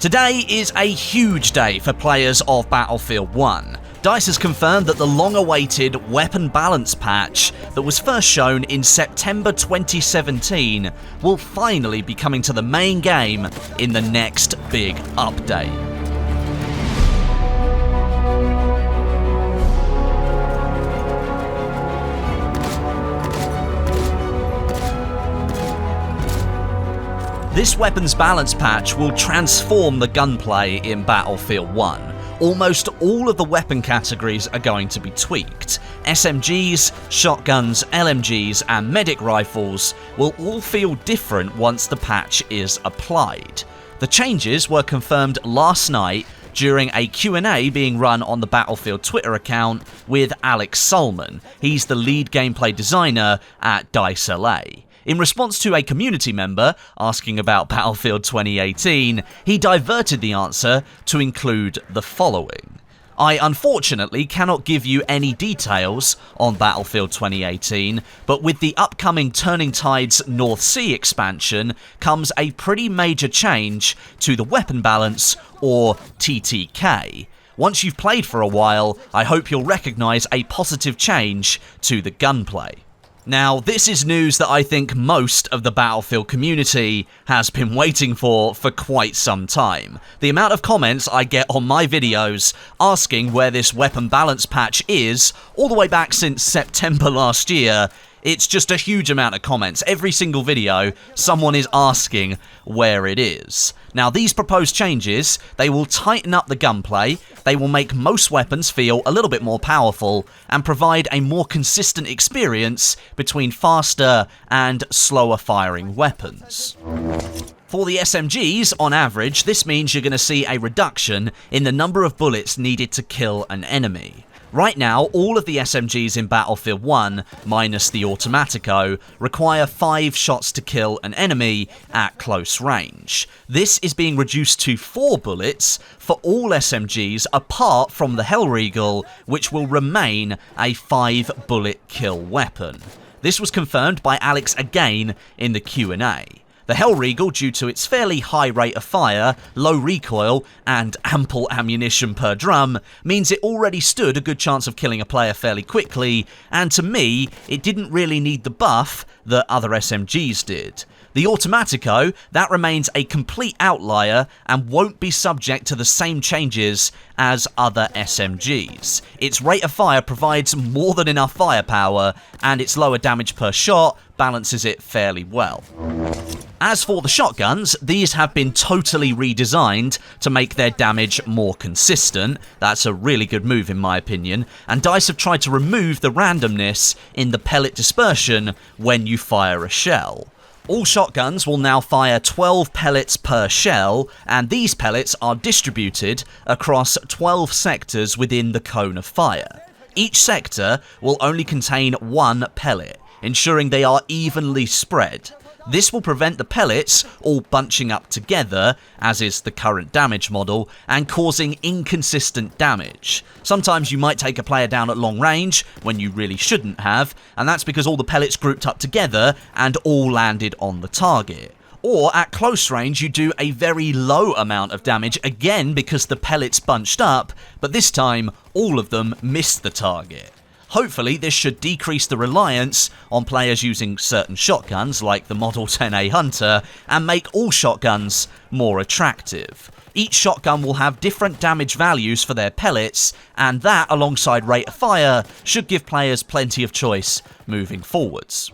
Today is a huge day for players of Battlefield 1. DICE has confirmed that the long-awaited weapon balance patch that was first shown in September 2017 will finally be coming to the main game in the next big update. This weapons balance patch will transform the gunplay in Battlefield 1. Almost all of the weapon categories are going to be tweaked. SMGs, shotguns, LMGs and medic rifles will all feel different once the patch is applied. The changes were confirmed last night during a Q&A being run on the Battlefield Twitter account with Alex Solman. He's the lead gameplay designer at DICE LA. In response to a community member asking about Battlefield 2018, he diverted the answer to include the following. I unfortunately cannot give you any details on Battlefield 2018, but with the upcoming Turning Tide's North Sea expansion comes a pretty major change to the weapon balance, or TTK. Once you've played for a while, I hope you'll recognise a positive change to the gunplay. Now, this is news that I think most of the Battlefield community has been waiting for quite some time. The amount of comments I get on my videos asking where this weapon balance patch is, all the way back since September last year, it's just a huge amount of comments. Every single video, someone is asking where it is. Now, these proposed changes, they will tighten up the gunplay, they will make most weapons feel a little bit more powerful, and provide a more consistent experience between faster and slower firing weapons. For the SMGs, on average, this means you're going to see a reduction in the number of bullets needed to kill an enemy. Right now, all of the SMGs in Battlefield 1, minus the Automatico, require 5 shots to kill an enemy at close range. This is being reduced to 4 bullets for all SMGs apart from the Hellriegel, which will remain a 5-bullet kill weapon. This was confirmed by Alex again in the Q&A. The Hellriegel, due to its fairly high rate of fire, low recoil, and ample ammunition per drum, means it already stood a good chance of killing a player fairly quickly, and to me, it didn't really need the buff that other SMGs did. The Automatico, that remains a complete outlier and won't be subject to the same changes as other SMGs. Its rate of fire provides more than enough firepower, and its lower damage per shot balances it fairly well. As for the shotguns, these have been totally redesigned to make their damage more consistent. That's a really good move in my opinion, and DICE have tried to remove the randomness in the pellet dispersion when you fire a shell. All shotguns will now fire 12 pellets per shell, and these pellets are distributed across 12 sectors within the cone of fire. Each sector will only contain 1 pellet, ensuring they are evenly spread. This will prevent the pellets all bunching up together, as is the current damage model, and causing inconsistent damage. Sometimes you might take a player down at long range when you really shouldn't have, and that's because all the pellets grouped up together and all landed on the target. Or at close range you do a very low amount of damage, again because the pellets bunched up, but this time all of them missed the target. Hopefully this should decrease the reliance on players using certain shotguns like the Model 10A Hunter and make all shotguns more attractive. Each shotgun will have different damage values for their pellets, and that, alongside rate of fire, should give players plenty of choice moving forwards.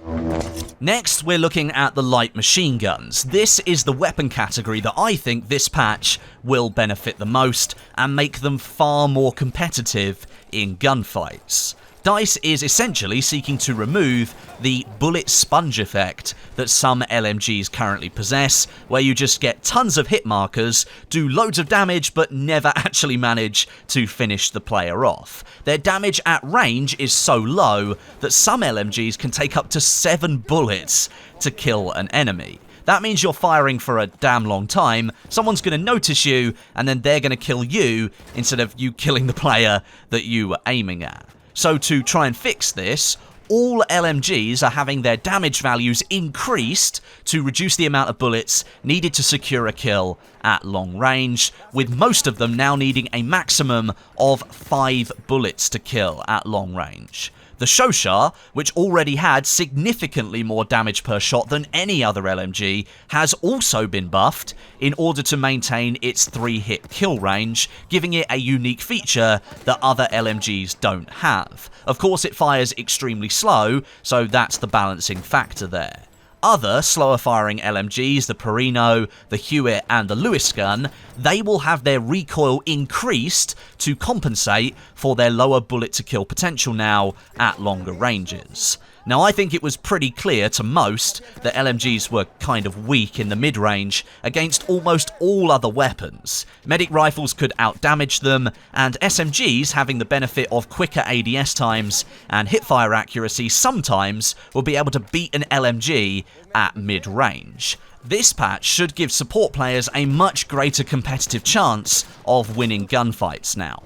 Next, we're looking at the light machine guns. This is the weapon category that I think this patch will benefit the most and make them far more competitive in gunfights. DICE is essentially seeking to remove the bullet sponge effect that some LMGs currently possess, where you just get tons of hit markers, do loads of damage, but never actually manage to finish the player off. Their damage at range is so low that some LMGs can take up to 7 bullets to kill an enemy. That means you're firing for a damn long time, someone's going to notice you, and then they're going to kill you instead of you killing the player that you were aiming at. So to try and fix this, all LMGs are having their damage values increased to reduce the amount of bullets needed to secure a kill at long range, with most of them now needing a maximum of 5 bullets to kill at long range. The Shosha, which already had significantly more damage per shot than any other LMG, has also been buffed in order to maintain its 3-hit kill range, giving it a unique feature that other LMGs don't have. Of course, it fires extremely slow, so that's the balancing factor there. Other slower firing LMGs, the Perino, the Hewitt and the Lewis gun, they will have their recoil increased to compensate for their lower bullet to kill potential now at longer ranges. Now, I think it was pretty clear to most that LMGs were kind of weak in the mid-range against almost all other weapons. Medic rifles could outdamage them, and SMGs, having the benefit of quicker ADS times and hipfire accuracy, sometimes will be able to beat an LMG at mid-range. This patch should give support players a much greater competitive chance of winning gunfights now.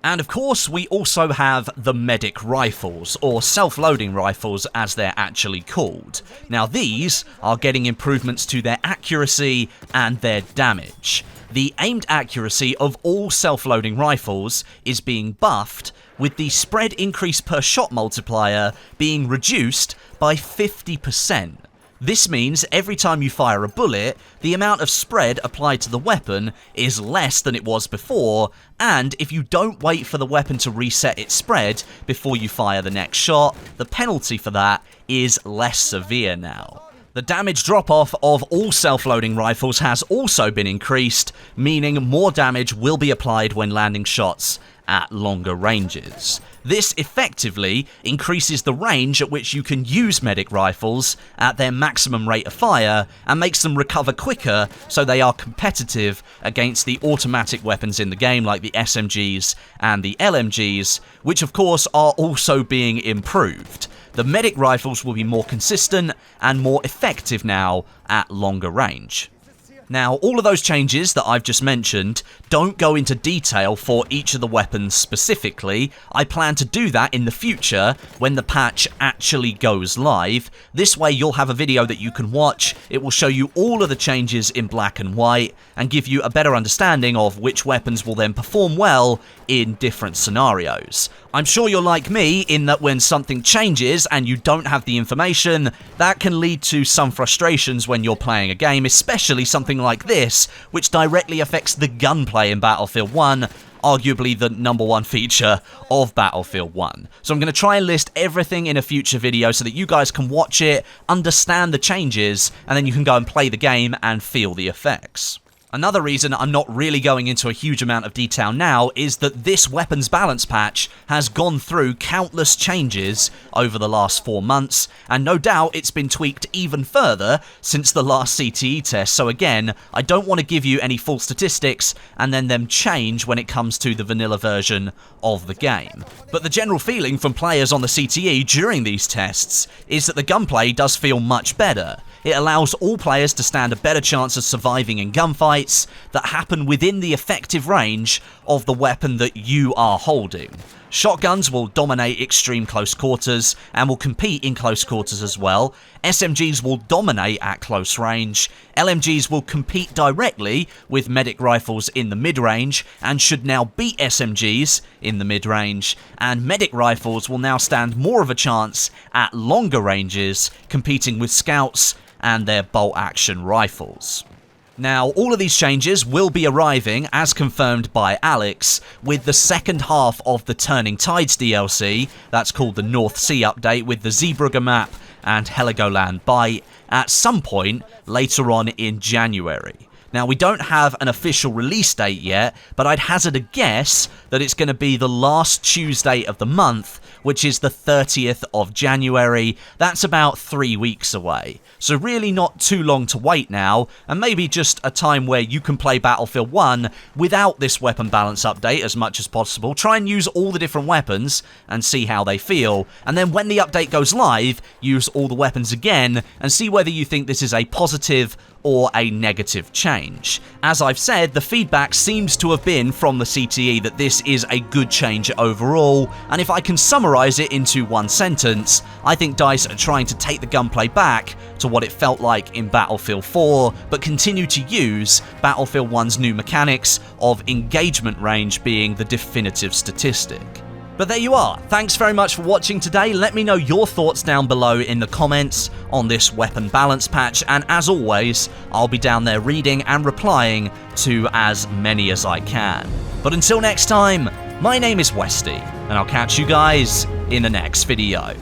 And of course, we also have the medic rifles, or self-loading rifles as they're actually called. Now these are getting improvements to their accuracy and their damage. The aimed accuracy of all self-loading rifles is being buffed, with the spread increase per shot multiplier being reduced by 50%. This means every time you fire a bullet, the amount of spread applied to the weapon is less than it was before, and if you don't wait for the weapon to reset its spread before you fire the next shot, the penalty for that is less severe now. The damage drop-off of all self-loading rifles has also been increased, meaning more damage will be applied when landing shots at longer ranges. This effectively increases the range at which you can use medic rifles at their maximum rate of fire and makes them recover quicker, so they are competitive against the automatic weapons in the game like the SMGs and the LMGs, which of course are also being improved. The medic rifles will be more consistent and more effective now at longer range. Now, all of those changes that I've just mentioned don't go into detail for each of the weapons specifically. I plan to do that in the future when the patch actually goes live. This way you'll have a video that you can watch. It will show you all of the changes in black and white and give you a better understanding of which weapons will then perform well in different scenarios. I'm sure you're like me in that when something changes and you don't have the information, that can lead to some frustrations when you're playing a game, especially something like this, which directly affects the gunplay in Battlefield 1, arguably the #1 feature of Battlefield 1. So I'm going to try and list everything in a future video so that you guys can watch it, understand the changes, and then you can go and play the game and feel the effects. Another reason I'm not really going into a huge amount of detail now is that this weapons balance patch has gone through countless changes over the last 4 months, and no doubt it's been tweaked even further since the last CTE test, so again, I don't want to give you any full statistics and then them change when it comes to the vanilla version of the game. But the general feeling from players on the CTE during these tests is that the gunplay does feel much better. It allows all players to stand a better chance of surviving in gunfights that happen within the effective range of the weapon that you are holding. Shotguns will dominate extreme close quarters and will compete in close quarters as well. SMGs will dominate at close range. LMGs will compete directly with medic rifles in the mid-range and should now beat SMGs in the mid-range. And medic rifles will now stand more of a chance at longer ranges, competing with scouts and their bolt-action rifles. Now, all of these changes will be arriving, as confirmed by Alex, with the second half of the Turning Tides DLC, that's called the North Sea update, with the Zeebrugge map and Heligoland Bight, at some point later on in January. Now, we don't have an official release date yet, but I'd hazard a guess that it's going to be the last Tuesday of the month, which is the 30th of January. That's about 3 weeks away. So really not too long to wait now, and maybe just a time where you can play Battlefield 1 without this weapon balance update as much as possible. Try and use all the different weapons and see how they feel, and then when the update goes live, use all the weapons again and see whether you think this is a positive or a negative change. change. As I've said, the feedback seems to have been from the CTE that this is a good change overall, and if I can summarize it into one sentence, I think DICE are trying to take the gunplay back to what it felt like in Battlefield 4, but continue to use Battlefield 1's new mechanics of engagement range being the definitive statistic. But there you are. Thanks very much for watching today. Let me know your thoughts down below in the comments on this weapon balance patch, and as always, I'll be down there reading and replying to as many as I can. But until next time, my name is Westie, and I'll catch you guys in the next video.